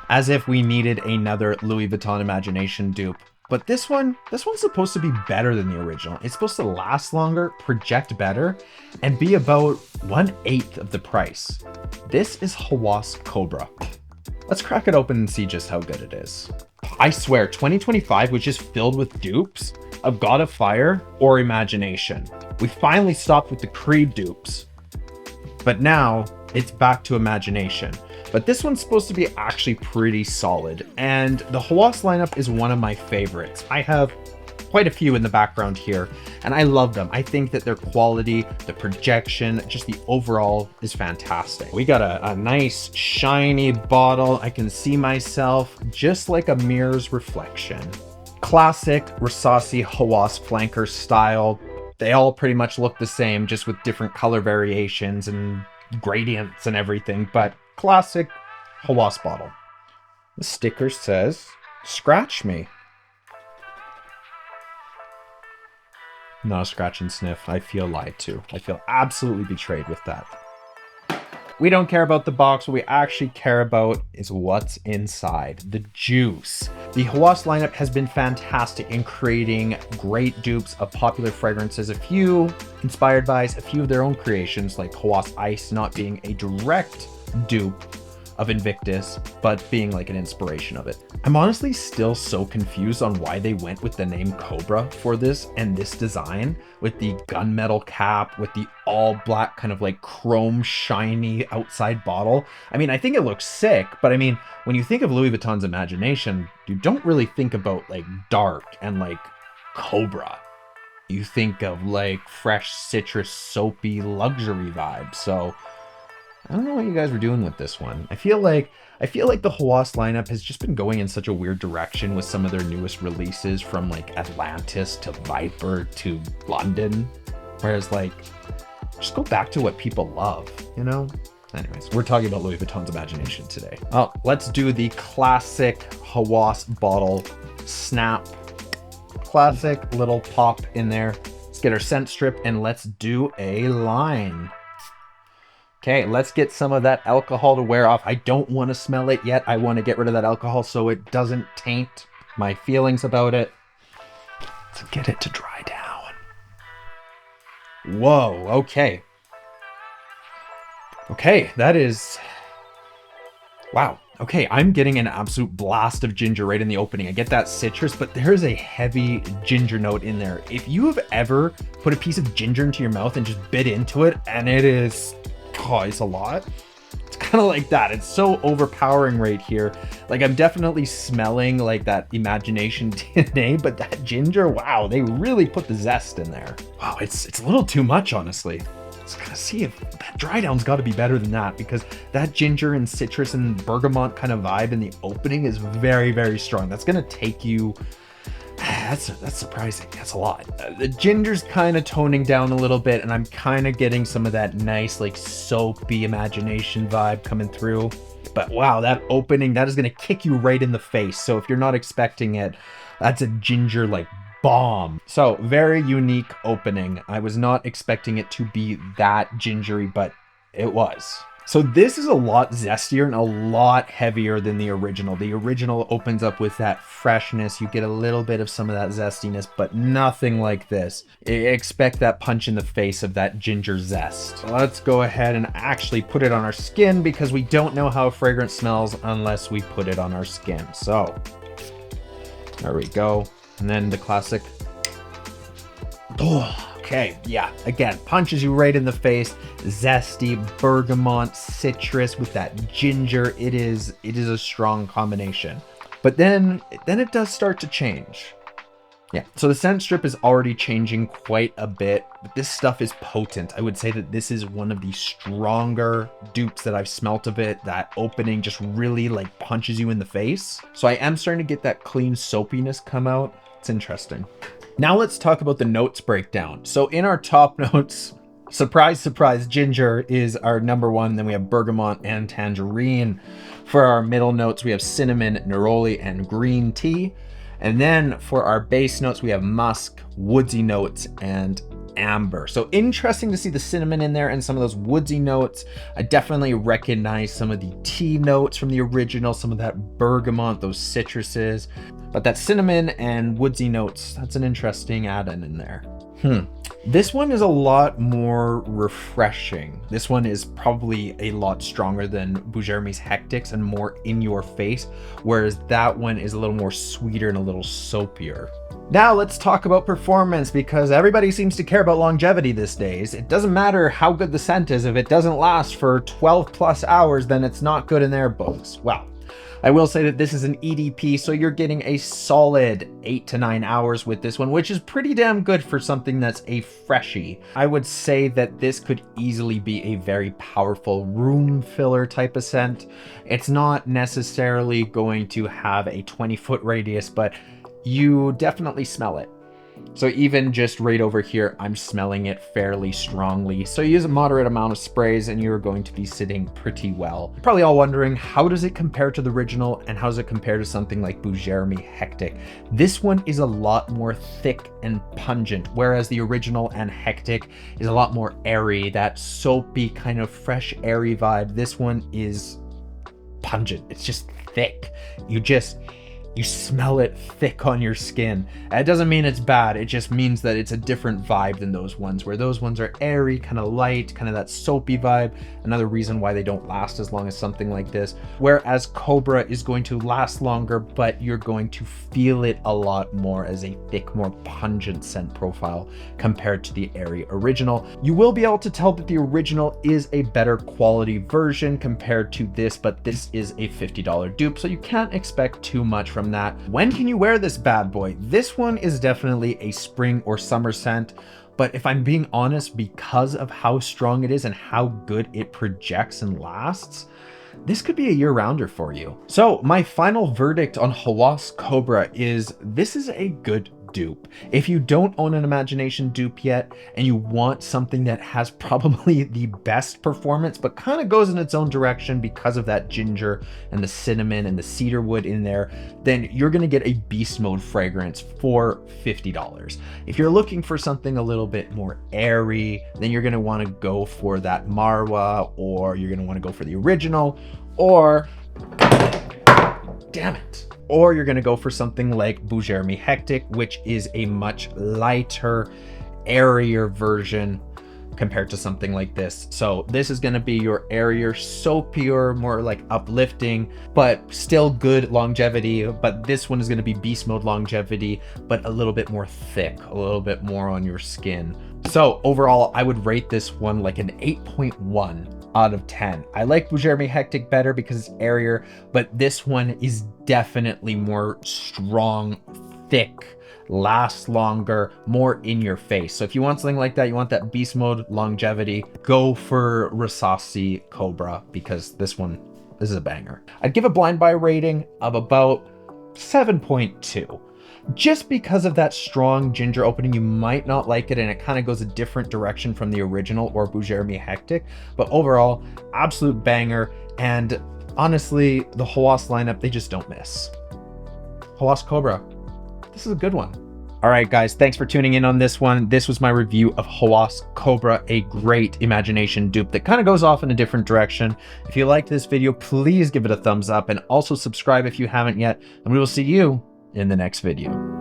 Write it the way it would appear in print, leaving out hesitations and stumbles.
As if we needed another Louis Vuitton Imagination dupe. But this one's supposed to be better than the original. It's supposed to last longer, project better, and be about 1/8 of the price. This is Hawas Kobra. Let's crack it open and see just how good it is. I swear, 2025 was just filled with dupes of God of Fire or Imagination. We finally stopped with the Creed dupes, but now it's back to Imagination. But this one's supposed to be actually pretty solid, and the Hawas lineup is one of my favorites. I have quite a few in the background here, and I love them. I think that their quality, the projection, just the overall is fantastic. We got a nice shiny bottle. I can see myself just like a mirror's reflection. Classic Rasasi Hawas flanker style. They all pretty much look the same, just with different color variations and gradients and everything, but classic Hawas bottle. The sticker says, "Scratch me." Not a scratch and sniff. I feel lied to. I feel absolutely betrayed with that. We don't care about the box. What we actually care about is what's inside, the juice. The Hawas lineup has been fantastic in creating great dupes of popular fragrances. A few inspired by a few of their own creations, like Hawas Ice not being a direct dupe of Invictus, but being like an inspiration of it. I'm honestly still so confused on why they went with the name Cobra for this and this design with the gunmetal cap, with the all black kind of like chrome shiny outside bottle. I mean, I think it looks sick, but I mean, when you think of Louis Vuitton's Imagination, you don't really think about like dark and like Cobra. You think of like fresh citrus soapy luxury vibes. So I don't know what you guys were doing with this one. I feel like the Hawas lineup has just been going in such a weird direction with some of their newest releases, from like Atlantis to Viper to London. Whereas like, just go back to what people love, you know? Anyways, we're talking about Louis Vuitton's Imagination today. Oh, let's do the classic Hawas bottle snap. Classic little pop in there. Let's get our scent strip and let's do a line. Okay, let's get some of that alcohol to wear off. I don't want to smell it yet. I want to get rid of that alcohol so it doesn't taint my feelings about it. Let's get it to dry down. Whoa, okay. Okay, that is... Wow. Okay, I'm getting an absolute blast of ginger right in the opening. I get that citrus, but there's a heavy ginger note in there. If you have ever put a piece of ginger into your mouth and just bit into it, and it is... Oh, it's a lot. It's kind of like that. It's so overpowering right here. Like, I'm definitely smelling like that Imagination DNA, but that ginger, wow, they really put the zest in there. Wow, it's a little too much, honestly. Let's kind of see if that dry down's got to be better than that, because that ginger and citrus and bergamot kind of vibe in the opening is very, very strong. That's going to take you... That's surprising. That's a lot. The ginger's kind of toning down a little bit, and I'm kind of getting some of that nice, like, soapy Imagination vibe coming through. But wow, that opening, that is going to kick you right in the face. So if you're not expecting it, that's a ginger, like, bomb. So very unique opening. I was not expecting it to be that gingery, but it was. So this is a lot zestier and a lot heavier than the original. The original opens up with that freshness. You get a little bit of some of that zestiness, but nothing like this. Expect that punch in the face of that ginger zest. Let's go ahead and actually put it on our skin, because we don't know how a fragrance smells unless we put it on our skin. So there we go. And then the classic. Oh. Okay, yeah, again, punches you right in the face. Zesty, bergamot, citrus with that ginger. It is a strong combination. But then it does start to change. Yeah, so the scent strip is already changing quite a bit, but this stuff is potent. I would say that this is one of the stronger dupes that I've smelt of it. That opening just really like punches you in the face. So I am starting to get that clean soapiness come out. It's interesting. Now let's talk about the notes breakdown. So in our top notes, surprise, surprise, ginger is our number one. Then we have bergamot and tangerine. For our middle notes, we have cinnamon, neroli, and green tea. And then for our base notes, we have musk, woodsy notes, and amber. So interesting to see the cinnamon in there and some of those woodsy notes. I definitely recognize some of the tea notes from the original, some of that bergamot, those citruses, but that cinnamon and woodsy notes, that's an interesting add-in in there. This one is a lot more refreshing. This one is probably a lot stronger than Bougermie's Hectics and more in your face, whereas that one is a little more sweeter and a little soapier. Now let's talk about performance, because everybody seems to care about longevity these days. It doesn't matter how good the scent is. If it doesn't last for 12 plus hours, then it's not good in their books. Well, I will say that this is an EDP, so you're getting a solid 8 to 9 hours with this one, which is pretty damn good for something that's a freshie. I would say that this could easily be a very powerful room filler type of scent. It's not necessarily going to have a 20-foot radius, but you definitely smell it. So even just right over here, I'm smelling it fairly strongly. So use a moderate amount of sprays and you're going to be sitting pretty well. You're probably all wondering, how does it compare to the original and how does it compare to something like Bougermie Hectic? This one is a lot more thick and pungent, whereas the original and Hectic is a lot more airy, that soapy kind of fresh, airy vibe. This one is pungent. It's just thick. You smell it thick on your skin. It doesn't mean it's bad. It just means that it's a different vibe than those ones, where those ones are airy, kind of light, kind of that soapy vibe. Another reason why they don't last as long as something like this. Whereas Cobra is going to last longer, but you're going to feel it a lot more as a thick, more pungent scent profile compared to the airy original. You will be able to tell that the original is a better quality version compared to this, but this is a $50 dupe, so you can't expect too much from that. When can you wear this bad boy? This one is definitely a spring or summer scent, but if I'm being honest, because of how strong it is and how good it projects and lasts, this could be a year-rounder for you. So my final verdict on Hawas Kobra is this is a good dupe. If you don't own an Imagination dupe yet and you want something that has probably the best performance but kind of goes in its own direction because of that ginger and the cinnamon and the cedar wood in there, then you're going to get a beast mode fragrance for $50. If you're looking for something a little bit more airy, then you're going to want to go for that Marwa, or you're going to want to go for the original, or damn it, or you're going to go for something like Bougermie Hectic, which is a much lighter, airier version compared to something like this. So this is going to be your airier, soapier, more like uplifting, but still good longevity. But this one is going to be beast mode longevity, but a little bit more thick, a little bit more on your skin. So overall, I would rate this one like an 8.1 out of 10. I like Bougermie Hectic better because it's airier, but this one is definitely more strong, thick, lasts longer, more in your face. So if you want something like that, you want that beast mode longevity, go for Rasasi Cobra, because this is a banger. I'd give a blind buy rating of about 7.2. Just because of that strong ginger opening, you might not like it, and it kind of goes a different direction from the original or Bougermie Hectic, but overall, absolute banger. And honestly, the Hawas lineup, they just don't miss. Hawas Kobra, this is a good one. All right, guys, thanks for tuning in on this one. This was my review of Hawas Kobra, a great Imagination dupe that kind of goes off in a different direction. If you liked this video, please give it a thumbs up and also subscribe if you haven't yet, and we will see you in the next video.